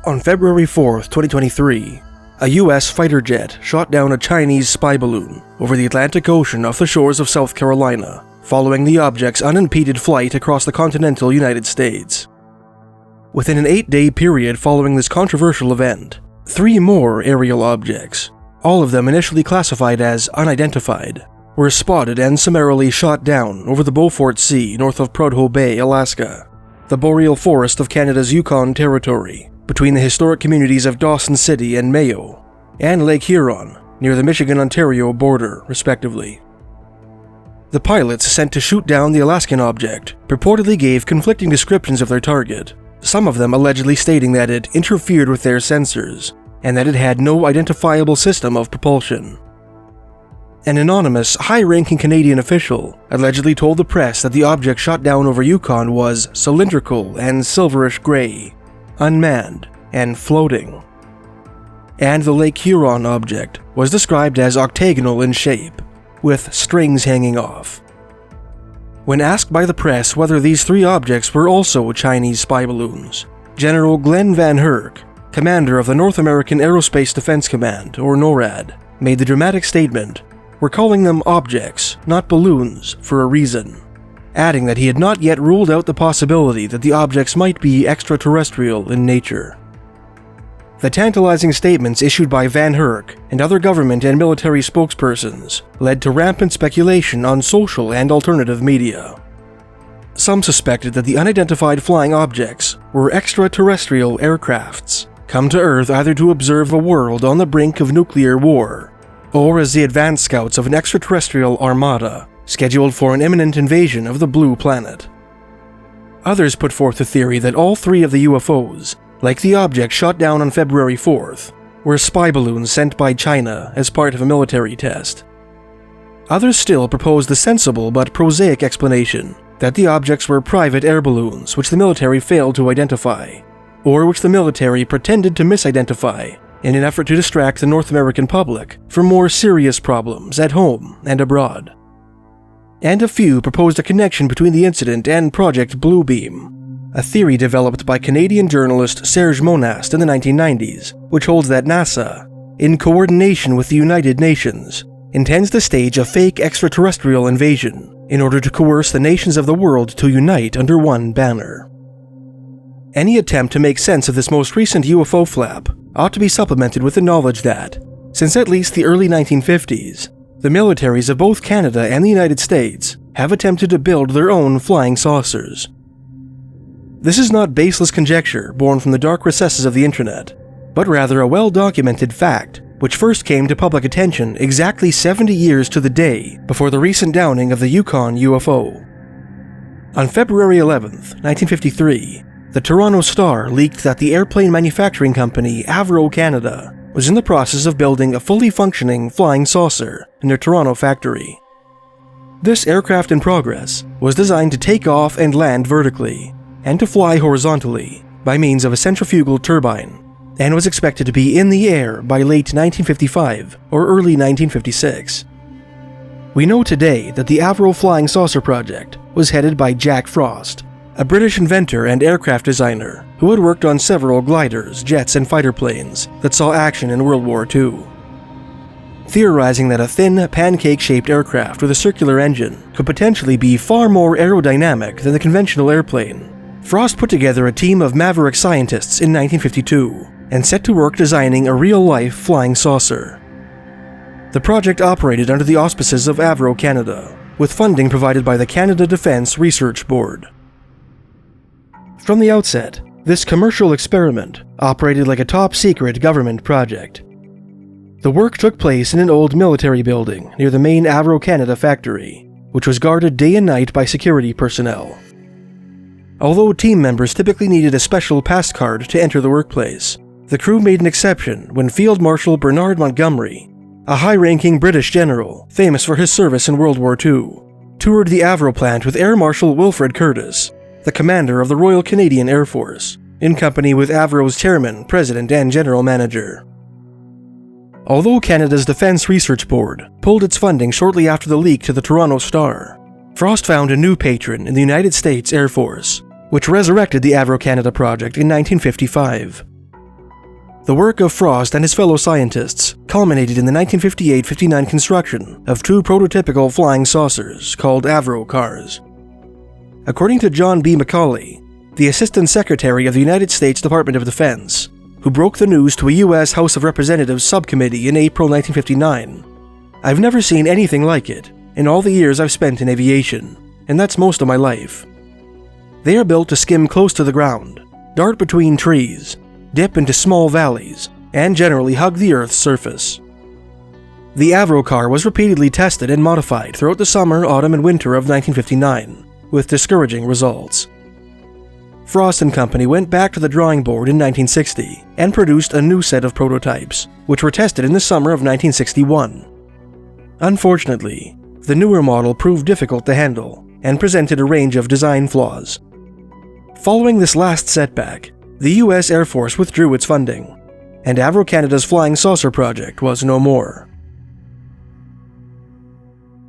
On February 4, 2023, a U.S. fighter jet shot down a Chinese spy balloon over the Atlantic Ocean off the shores of South Carolina, following the object's unimpeded flight across the continental United States. Within an 8-day period following this controversial event, 3 more aerial objects, all of them initially classified as unidentified, were spotted and summarily shot down over the Beaufort Sea north of Prudhoe Bay, Alaska, the boreal forest of Canada's Yukon Territory, between the historic communities of Dawson City and Mayo, and Lake Huron, near the Michigan-Ontario border, respectively. The pilots sent to shoot down the Alaskan object purportedly gave conflicting descriptions of their target, some of them allegedly stating that it interfered with their sensors, and that it had no identifiable system of propulsion. An anonymous, high-ranking Canadian official allegedly told the press that the object shot down over Yukon was cylindrical and silverish gray, unmanned, and floating. And the Lake Huron object was described as octagonal in shape, with strings hanging off. When asked by the press whether these 3 objects were also Chinese spy balloons, General Glenn Van Herk, commander of the North American Aerospace Defense Command, or NORAD, made the dramatic statement, "We're calling them objects, not balloons, for a reason," adding that he had not yet ruled out the possibility that the objects might be extraterrestrial in nature. The tantalizing statements issued by Van Herk and other government and military spokespersons led to rampant speculation on social and alternative media. Some suspected that the unidentified flying objects were extraterrestrial aircrafts, come to Earth either to observe a world on the brink of nuclear war, or as the advanced scouts of an extraterrestrial armada scheduled for an imminent invasion of the blue planet. Others put forth the theory that all 3 of the UFOs, like the object shot down on February 4th, were spy balloons sent by China as part of a military test. Others still proposed the sensible but prosaic explanation that the objects were private air balloons which the military failed to identify, or which the military pretended to misidentify in an effort to distract the North American public from more serious problems at home and abroad. And a few proposed a connection between the incident and Project Bluebeam, a theory developed by Canadian journalist Serge Monast in the 1990s, which holds that NASA, in coordination with the United Nations, intends to stage a fake extraterrestrial invasion in order to coerce the nations of the world to unite under one banner. Any attempt to make sense of this most recent UFO flap ought to be supplemented with the knowledge that, since at least the early 1950s, the militaries of both Canada and the United States have attempted to build their own flying saucers. This is not baseless conjecture born from the dark recesses of the internet, but rather a well-documented fact which first came to public attention exactly 70 years to the day before the recent downing of the Yukon UFO. On February 11th, 1953, the Toronto Star leaked that the airplane manufacturing company Avro Canada was in the process of building a fully functioning flying saucer in their Toronto factory. This aircraft in progress was designed to take off and land vertically, and to fly horizontally by means of a centrifugal turbine, and was expected to be in the air by late 1955 or early 1956. We know today that the Avro Flying Saucer project was headed by Jack Frost, a British inventor and aircraft designer who had worked on several gliders, jets, and fighter planes that saw action in World War II. Theorizing that a thin, pancake-shaped aircraft with a circular engine could potentially be far more aerodynamic than the conventional airplane, Frost put together a team of maverick scientists in 1952 and set to work designing a real-life flying saucer. The project operated under the auspices of Avro Canada, with funding provided by the Canada Defence Research Board. From the outset, this commercial experiment operated like a top-secret government project. The work took place in an old military building near the main Avro Canada factory, which was guarded day and night by security personnel. Although team members typically needed a special pass card to enter the workplace, the crew made an exception when Field Marshal Bernard Montgomery, a high-ranking British general famous for his service in World War II, toured the Avro plant with Air Marshal Wilfred Curtis, the commander of the Royal Canadian Air Force, in company with Avro's chairman, president, and general manager. Although Canada's Defence Research Board pulled its funding shortly after the leak to the Toronto Star, Frost found a new patron in the United States Air Force, which resurrected the Avro Canada project in 1955. The work of Frost and his fellow scientists culminated in the 1958-59 construction of two prototypical flying saucers called Avrocars. According to John B. Macaulay, the Assistant Secretary of the United States Department of Defense, who broke the news to a U.S. House of Representatives subcommittee in April 1959, "I've never seen anything like it in all the years I've spent in aviation, and that's most of my life. They are built to skim close to the ground, dart between trees, dip into small valleys, and generally hug the Earth's surface." The Avrocar was repeatedly tested and modified throughout the summer, autumn, and winter of 1959, with discouraging results. Frost and Company went back to the drawing board in 1960 and produced a new set of prototypes, which were tested in the summer of 1961. Unfortunately, the newer model proved difficult to handle and presented a range of design flaws. Following this last setback, the U.S. Air Force withdrew its funding, and Avro Canada's flying saucer project was no more.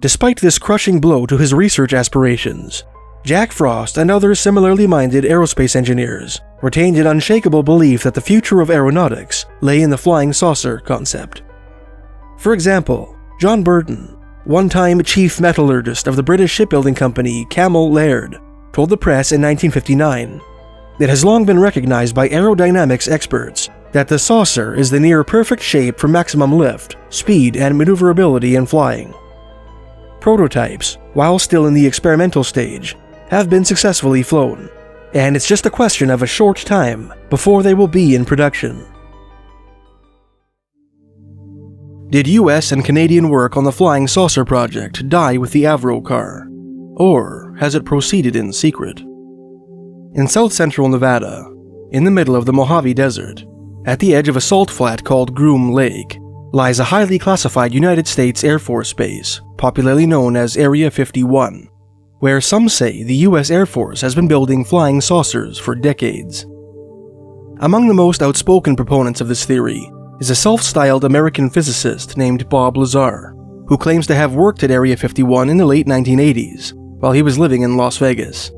Despite this crushing blow to his research aspirations, Jack Frost and other similarly minded aerospace engineers retained an unshakable belief that the future of aeronautics lay in the flying saucer concept. For example, John Burton, one-time chief metallurgist of the British shipbuilding company Camel Laird, told the press in 1959, "It has long been recognized by aerodynamics experts that the saucer is the near-perfect shape for maximum lift, speed, and maneuverability in flying. Prototypes, while still in the experimental stage, have been successfully flown, and it's just a question of a short time before they will be in production." Did US and Canadian work on the flying saucer project die with the Avrocar? Or has it proceeded in secret? In south-central Nevada, in the middle of the Mojave Desert, at the edge of a salt flat called Groom Lake, lies a highly classified United States Air Force base, popularly known as Area 51, where some say the US Air Force has been building flying saucers for decades. Among the most outspoken proponents of this theory is a self-styled American physicist named Bob Lazar, who claims to have worked at Area 51 in the late 1980s while he was living in Las Vegas.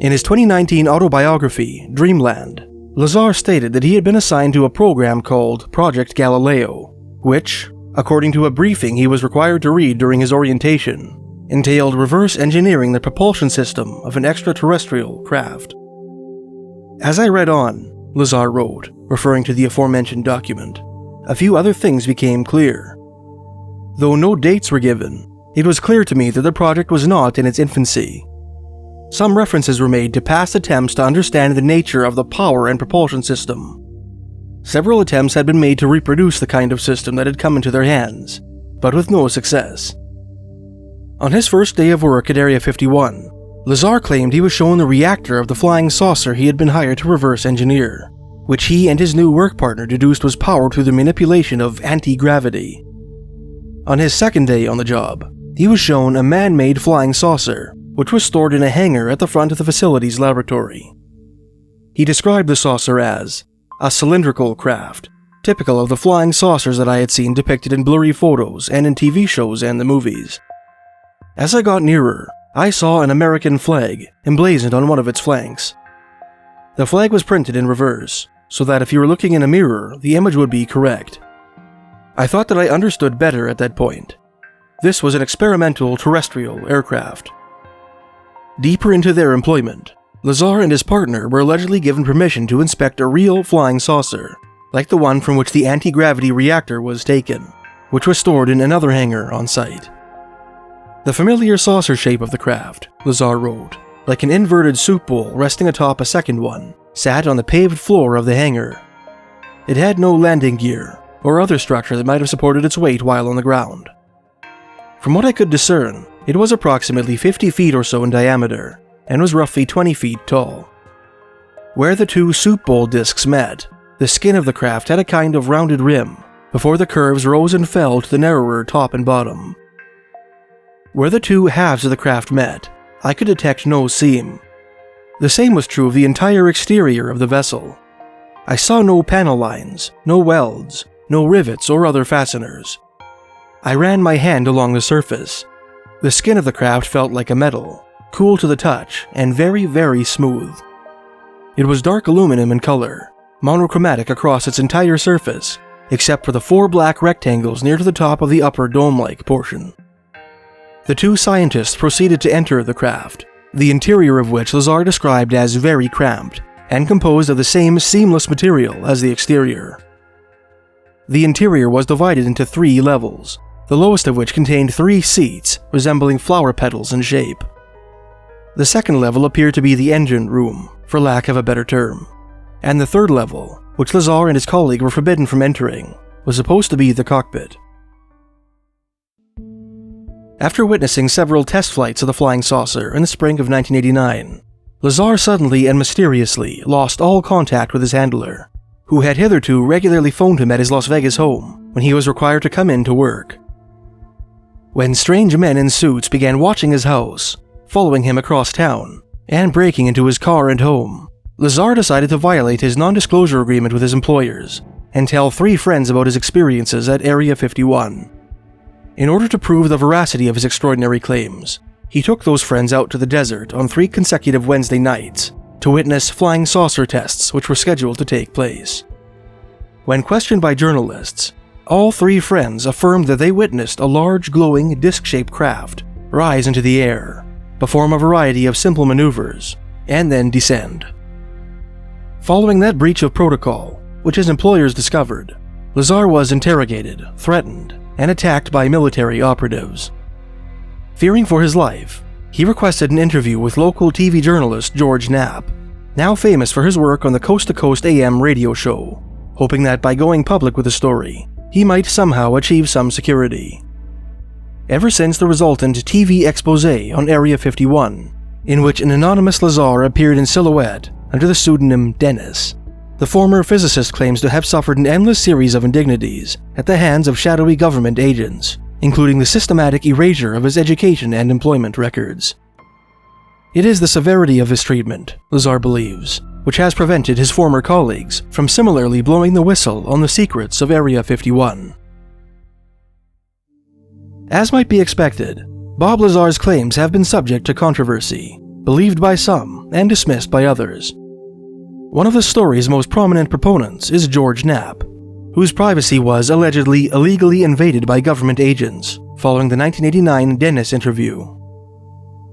In his 2019 autobiography, Dreamland, Lazar stated that he had been assigned to a program called Project Galileo, which, according to a briefing he was required to read during his orientation, entailed reverse engineering the propulsion system of an extraterrestrial craft. As I read on, Lazar wrote, referring to the aforementioned document, a few other things became clear. Though no dates were given, it was clear to me that the project was not in its infancy. Some references were made to past attempts to understand the nature of the power and propulsion system. Several attempts had been made to reproduce the kind of system that had come into their hands, but with no success. On his first day of work at Area 51, Lazar claimed he was shown the reactor of the flying saucer he had been hired to reverse engineer, which he and his new work partner deduced was powered through the manipulation of anti-gravity. On his second day on the job, he was shown a man-made flying saucer, which was stored in a hangar at the front of the facility's laboratory. He described the saucer as a cylindrical craft, typical of the flying saucers that I had seen depicted in blurry photos and in TV shows and the movies. As I got nearer, I saw an American flag emblazoned on one of its flanks. The flag was printed in reverse, so that if you were looking in a mirror, the image would be correct. I thought that I understood better at that point. This was an experimental terrestrial aircraft. Deeper into their employment, Lazar and his partner were allegedly given permission to inspect a real flying saucer, like the one from which the anti-gravity reactor was taken, which was stored in another hangar on site. The familiar saucer shape of the craft, Lazar wrote, like an inverted soup bowl resting atop a second one, sat on the paved floor of the hangar. It had no landing gear or other structure that might have supported its weight while on the ground. From what I could discern, it was approximately 50 feet or so in diameter and was roughly 20 feet tall. Where the two soup bowl discs met, the skin of the craft had a kind of rounded rim, before the curves rose and fell to the narrower top and bottom. Where the two halves of the craft met, I could detect no seam. The same was true of the entire exterior of the vessel. I saw no panel lines, no welds, no rivets or other fasteners. I ran my hand along the surface. The skin of the craft felt like a metal, cool to the touch and very, very smooth. It was dark aluminum in color, monochromatic across its entire surface, except for the 4 black rectangles near to the top of the upper dome-like portion. The 2 scientists proceeded to enter the craft, the interior of which Lazar described as very cramped and composed of the same seamless material as the exterior. The interior was divided into 3 levels, the lowest of which contained 3 seats resembling flower petals in shape. The second level appeared to be the engine room, for lack of a better term, and the third level, which Lazar and his colleague were forbidden from entering, was supposed to be the cockpit. After witnessing several test flights of the flying saucer in the spring of 1989, Lazar suddenly and mysteriously lost all contact with his handler, who had hitherto regularly phoned him at his Las Vegas home when he was required to come in to work. When strange men in suits began watching his house, following him across town, and breaking into his car and home, Lazar decided to violate his non-disclosure agreement with his employers and tell 3 friends about his experiences at Area 51. In order to prove the veracity of his extraordinary claims, he took those friends out to the desert on 3 consecutive Wednesday nights to witness flying saucer tests which were scheduled to take place. When questioned by journalists, all 3 friends affirmed that they witnessed a large glowing disc-shaped craft rise into the air, perform a variety of simple maneuvers, and then descend. Following that breach of protocol, which his employers discovered, Lazar was interrogated, threatened, and attacked by military operatives. Fearing for his life, he requested an interview with local TV journalist George Knapp, now famous for his work on the Coast to Coast AM radio show, hoping that by going public with the story, he might somehow achieve some security. Ever since the resultant TV expose on Area 51, in which an anonymous Lazar appeared in silhouette under the pseudonym Dennis, the former physicist claims to have suffered an endless series of indignities at the hands of shadowy government agents, including the systematic erasure of his education and employment records. It is the severity of his treatment, Lazar believes, which has prevented his former colleagues from similarly blowing the whistle on the secrets of Area 51. As might be expected, Bob Lazar's claims have been subject to controversy, believed by some and dismissed by others. One of the story's most prominent proponents is George Knapp, whose privacy was allegedly illegally invaded by government agents following the 1989 Dennis interview.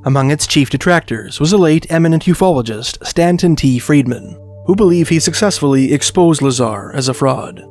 Among its chief detractors was a late eminent ufologist Stanton T. Friedman, who believed he successfully exposed Lazar as a fraud.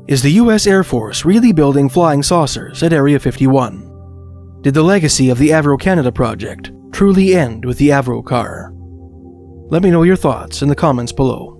Is the U.S. Air Force really building flying saucers at Area 51? Did the legacy of the Avro Canada project truly end with the Avrocar? Let me know your thoughts in the comments below.